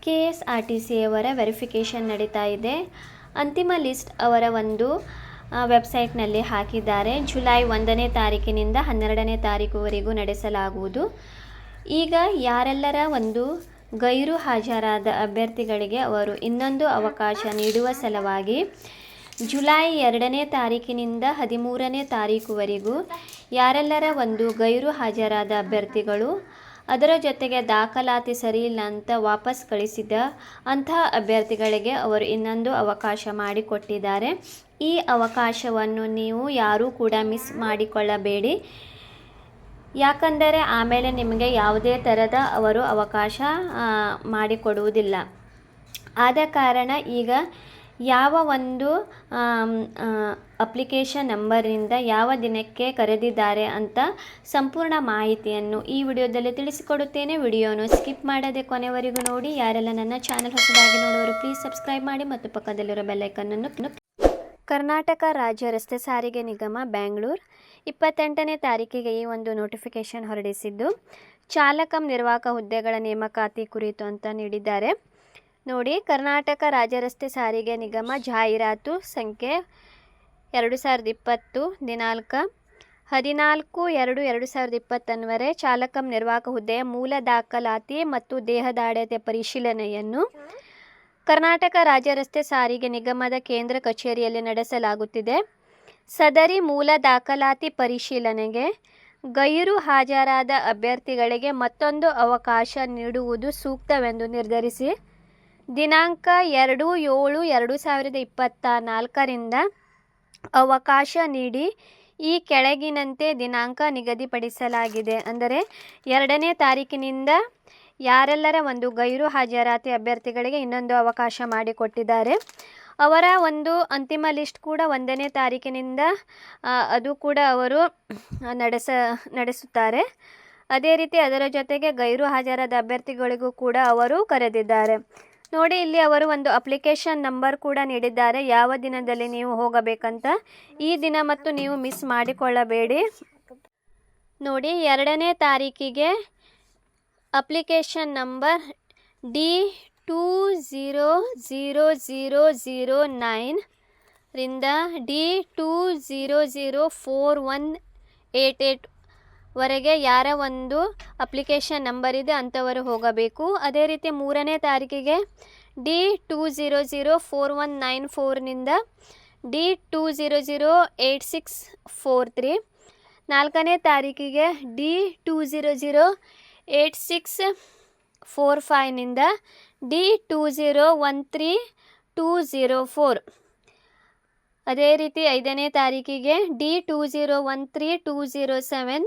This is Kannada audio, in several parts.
KSRTC ಅವರ ವೆರಿಫಿಕೇಷನ್ ನಡೀತಾ ಇದೆ. ಅಂತಿಮ ಲಿಸ್ಟ್ ಅವರ ಒಂದು ವೆಬ್ಸೈಟ್ನಲ್ಲಿ ಹಾಕಿದ್ದಾರೆ. ಜುಲೈ 1ನೇ ತಾರೀಕಿನಿಂದ 12ನೇ ತಾರೀಕುವರೆಗೂ ನಡೆಸಲಾಗುವುದು. ಈಗ ಯಾರೆಲ್ಲರ ಒಂದು ಗೈರು ಹಾಜರಾದ ಅಭ್ಯರ್ಥಿಗಳಿಗೆ ಅವರು ಇನ್ನೊಂದು ಅವಕಾಶ ನೀಡುವ ಸಲುವಾಗಿ ಜುಲೈ 2ನೇ ತಾರೀಕಿನಿಂದ 13ನೇ ತಾರೀಕುವರೆಗೂ ಯಾರೆಲ್ಲರ ಒಂದು ಗೈರು ಹಾಜರಾದ ಅಭ್ಯರ್ಥಿಗಳು ಅದರ ಜೊತೆಗೆ ದಾಖಲಾತಿ ಸರಿಯಿಲ್ಲ ಅಂತ ವಾಪಸ್ ಕಳಿಸಿದ ಅಂತಹ ಅಭ್ಯರ್ಥಿಗಳಿಗೆ ಅವರು ಇನ್ನೊಂದು ಅವಕಾಶ ಮಾಡಿಕೊಟ್ಟಿದ್ದಾರೆ. ಈ ಅವಕಾಶವನ್ನು ನೀವು ಯಾರೂ ಕೂಡ ಮಿಸ್ ಮಾಡಿಕೊಳ್ಳಬೇಡಿ. ಯಾಕಂದರೆ ಆಮೇಲೆ ನಿಮಗೆ ಯಾವುದೇ ಥರದ ಅವರು ಅವಕಾಶ ಮಾಡಿಕೊಡುವುದಿಲ್ಲ. ಆದ ಕಾರಣ ಈಗ ಯಾವ ಒಂದು ಅಪ್ಲಿಕೇಶನ್ ನಂಬರಿಂದ ಯಾವ ದಿನಕ್ಕೆ ಕರೆದಿದ್ದಾರೆ ಅಂತ ಸಂಪೂರ್ಣ ಮಾಹಿತಿಯನ್ನು ಈ ವಿಡಿಯೋದಲ್ಲಿ ತಿಳಿಸಿಕೊಡುತ್ತೇನೆ. ವಿಡಿಯೋನು ಸ್ಕಿಪ್ ಮಾಡದೆ ಕೊನೆವರೆಗೂ ನೋಡಿ. ಯಾರೆಲ್ಲ ನನ್ನ ಚಾನಲ್ ಹೊಸದಾಗಿ ನೋಡುವವರು ಪ್ಲೀಸ್ ಸಬ್ಸ್ಕ್ರೈಬ್ ಮಾಡಿ ಮತ್ತು ಪಕ್ಕದಲ್ಲಿರೋ ಬೆಲ್ ಐಕನ್ನನ್ನು. ಕರ್ನಾಟಕ ರಾಜ್ಯ ರಸ್ತೆ ಸಾರಿಗೆ ನಿಗಮ ಬೆಂಗಳೂರು 28ನೇ ತಾರೀಕಿಗೆ ಈ ಒಂದು ನೋಟಿಫಿಕೇಶನ್ ಹೊರಡಿಸಿದ್ದು ಚಾಲಕ ನಿರ್ವಾಹಕ ಹುದ್ದೆಗಳ ನೇಮಕಾತಿ ಕುರಿತು ಅಂತ ನೀಡಿದ್ದಾರೆ. ನೋಡಿ, ಕರ್ನಾಟಕ ರಾಜ್ಯ ರಸ್ತೆ ಸಾರಿಗೆ ನಿಗಮ ಜಾಹೀರಾತು ಸಂಖ್ಯೆ 2020 ದಿನಾಂಕ 14/2/2020 ಚಾಲಕ ನಿರ್ವಾಹಕ ಹುದ್ದೆಯ ಮೂಲ ದಾಖಲಾತಿ ಮತ್ತು ದೇಹದ ಅಳತೆ ಪರಿಶೀಲನೆಯನ್ನು ಕರ್ನಾಟಕ ರಾಜ್ಯ ರಸ್ತೆ ಸಾರಿಗೆ ನಿಗಮದ ಕೇಂದ್ರ ಕಚೇರಿಯಲ್ಲಿ ನಡೆಸಲಾಗುತ್ತಿದೆ. ಸದರಿ ಮೂಲ ದಾಖಲಾತಿ ಪರಿಶೀಲನೆಗೆ ಗೈರು ಹಾಜರಾದ ಅಭ್ಯರ್ಥಿಗಳಿಗೆ ಮತ್ತೊಂದು ಅವಕಾಶ ನೀಡುವುದು ಸೂಕ್ತವೆಂದು ನಿರ್ಧರಿಸಿ ದಿನಾಂಕ 2/7/2024ರಿಂದ ಅವಕಾಶ ನೀಡಿ ಈ ಕೆಳಗಿನಂತೆ ದಿನಾಂಕ ನಿಗದಿಪಡಿಸಲಾಗಿದೆ. ಅಂದರೆ 2ನೇ ತಾರೀಕಿನಿಂದ ಯಾರೆಲ್ಲರ ಒಂದು ಗೈರು ಹಾಜರಾತಿ ಅಭ್ಯರ್ಥಿಗಳಿಗೆ ಇನ್ನೊಂದು ಅವಕಾಶ ಮಾಡಿಕೊಟ್ಟಿದ್ದಾರೆ. ಅವರ ಒಂದು ಅಂತಿಮ ಲಿಸ್ಟ್ ಕೂಡ 1ನೇ ತಾರೀಕಿನಿಂದ ಅದು ಕೂಡ ಅವರು ನಡೆಸುತ್ತಾರೆ. ಅದೇ ರೀತಿ ಅದರ ಜೊತೆಗೆ ಗೈರು ಹಾಜರಾದ ಅಭ್ಯರ್ಥಿಗಳಿಗೂ ಕೂಡ ಅವರು ಕರೆದಿದ್ದಾರೆ. ನೋಡಿ, ಇಲ್ಲಿ ಅವರು ಒಂದು ಅಪ್ಲಿಕೇಶನ್ ನಂಬರ್ ಕೂಡ ನೀಡಿದ್ದಾರೆ. ಯಾವ ದಿನದಲ್ಲಿ ನೀವು ಹೋಗಬೇಕಂತ ಈ ದಿನ ಮತ್ತು ನೀವು ಮಿಸ್ ಮಾಡಿಕೊಳ್ಳಬೇಡಿ. ನೋಡಿ, 2ನೇ ತಾರೀಕಿಗೆ ಅಪ್ಲಿಕೇಶನ್ ನಂಬರ್ D200009 ರಿಂದ D20041888 ವರೆಗೆ ಯಾರ ಒಂದು ಅಪ್ಲಿಕೇಶನ್ ನಂಬರ್ ಇದೆ ಅಂಥವರು ಹೋಗಬೇಕು. ಅದೇ ರೀತಿ 3ನೇ ತಾರೀಕಿಗೆ D200419 ನಿಂದ D200863. 4ನೇ ತಾರೀಕಿಗೆ D208645 ನಿಂದ D2013-204. ಅದೇ ರೀತಿ 5ನೇ ತಾರೀಕಿಗೆ D2013-207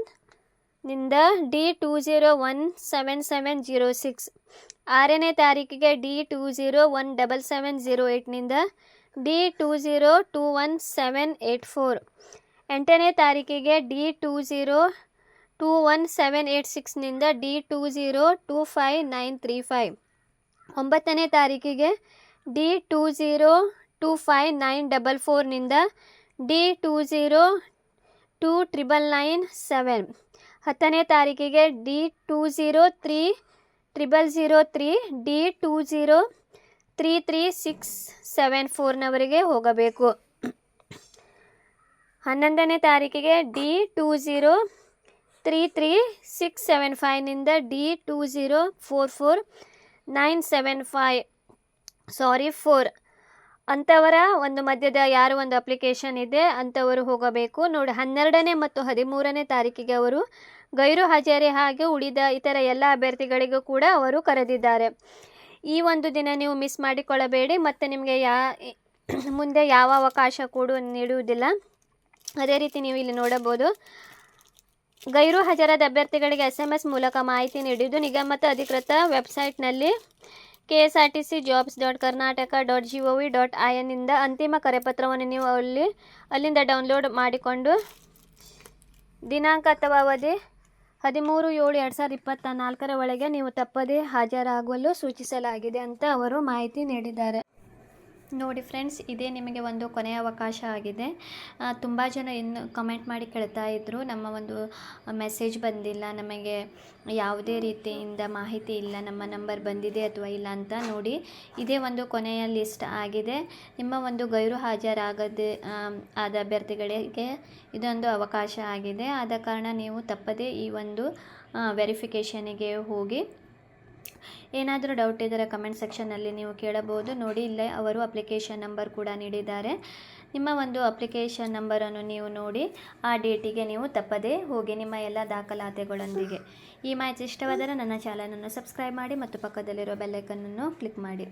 ನಿಂದ D20177006. 6ನೇ ತಾರೀಕಿಗೆ D20177008 ನಿಂದ D20211784. 8ನೇ ತಾರೀಕಿಗೆ D20211786 ನಿಂದ D202595. 9ನೇ ತಾರೀಕಿಗೆ D202594 ನಿಂದ D202997. 10ನೇ ತಾರೀಕಿಗೆ D203003 D20333674 ಹೋಗಬೇಕು. 11ನೇ ತಾರೀಕಿಗೆ D20333675 ನಿಂದ D20449754 ಅಂಥವರ ಒಂದು ಮಧ್ಯದ ಯಾರು ಒಂದು ಅಪ್ಲಿಕೇಶನ್ ಇದೆ ಅಂಥವರು ಹೋಗಬೇಕು. ನೋಡಿ, 12ನೇ ಮತ್ತು 13ನೇ ತಾರೀಕಿಗೆ ಅವರು ಗೈರು ಹಾಜರಿ ಹಾಗೆ ಉಳಿದ ಇತರ ಎಲ್ಲ ಅಭ್ಯರ್ಥಿಗಳಿಗೂ ಕೂಡ ಅವರು ಕರೆದಿದ್ದಾರೆ. ಈ ಒಂದು ದಿನ ನೀವು ಮಿಸ್ ಮಾಡಿಕೊಳ್ಳಬೇಡಿ. ಮತ್ತು ನಿಮಗೆ ಮುಂದೆ ಯಾವ ಅವಕಾಶ ಕೂಡ ನೀಡುವುದಿಲ್ಲ. ಅದೇ ರೀತಿ ನೀವು ಇಲ್ಲಿ ನೋಡಬಹುದು, ಗೈರು ಹಾಜರಾದ ಅಭ್ಯರ್ಥಿಗಳಿಗೆ SMS ಮೂಲಕ ಮಾಹಿತಿ ನೀಡಿದ್ದು ನಿಗಮದ ಅಧಿಕೃತ ವೆಬ್ಸೈಟ್ನಲ್ಲಿ KSRTCjobs.karnataka.gov.in ಇಂದ ಅಂತಿಮ ಕರೆಪತ್ರವನ್ನು ನೀವು ಅಲ್ಲಿಂದ ಡೌನ್ಲೋಡ್ ಮಾಡಿಕೊಂಡು ದಿನಾಂಕ ಅಥವಾ ಅವಧಿ 13/7/2024 ಒಳಗೆ ನೀವು ತಪ್ಪದೇ ಹಾಜರಾಗಲು ಸೂಚಿಸಲಾಗಿದೆ ಅಂತ ಅವರು ಮಾಹಿತಿ ನೀಡಿದ್ದಾರೆ. ನೋಡಿ ಫ್ರೆಂಡ್ಸ್, ಇದೇ ನಿಮಗೆ ಒಂದು ಕೊನೆಯ ಅವಕಾಶ ಆಗಿದೆ. ತುಂಬ ಜನ ಇನ್ನು ಕಮೆಂಟ್ ಮಾಡಿ ಕೇಳ್ತಾ ಇದ್ದರು, ನಮ್ಮ ಒಂದು ಮೆಸೇಜ್ ಬಂದಿಲ್ಲ, ನಮಗೆ ಯಾವುದೇ ರೀತಿಯಿಂದ ಮಾಹಿತಿ ಇಲ್ಲ, ನಮ್ಮ ನಂಬರ್ ಬಂದಿದೆ ಅಥವಾ ಇಲ್ಲ ಅಂತ. ನೋಡಿ, ಇದೇ ಒಂದು ಕೊನೆಯ ಲಿಸ್ಟ್ ಆಗಿದೆ. ನಿಮ್ಮ ಒಂದು ಗೈರು ಹಾಜರಾಗದೆ ಆದ ಅಭ್ಯರ್ಥಿಗಳಿಗೆ ಇದೊಂದು ಅವಕಾಶ ಆಗಿದೆ. ಆದ ಕಾರಣ ನೀವು ತಪ್ಪದೇ ಈ ಒಂದು ವೆರಿಫಿಕೇಷನಿಗೆ ಹೋಗಿ. ಏನಾದರೂ ಡೌಟ್ ಇದ್ದರೆ ಕಮೆಂಟ್ ಸೆಕ್ಷನ್ನಲ್ಲಿ ನೀವು ಕೇಳಬಹುದು. ನೋಡಿ, ಇಲ್ಲೇ ಅವರು ಅಪ್ಲಿಕೇಶನ್ ನಂಬರ್ ಕೂಡ ನೀಡಿದ್ದಾರೆ. ನಿಮ್ಮ ಒಂದು ಅಪ್ಲಿಕೇಶನ್ ನಂಬರನ್ನು ನೀವು ನೋಡಿ ಆ ಡೇಟಿಗೆ ನೀವು ತಪ್ಪದೇ ಹೋಗಿ ನಿಮ್ಮ ಎಲ್ಲ ದಾಖಲಾತಿಗಳೊಂದಿಗೆ. ಈ ಮಾಹಿತಿ ಇಷ್ಟವಾದರೆ ನನ್ನ ಚಾನಲನ್ನು ಸಬ್ಸ್ಕ್ರೈಬ್ ಮಾಡಿ ಮತ್ತು ಪಕ್ಕದಲ್ಲಿರೋ ಬೆಲ್ಲೈಕನ್ನನ್ನು ಕ್ಲಿಕ್ ಮಾಡಿ.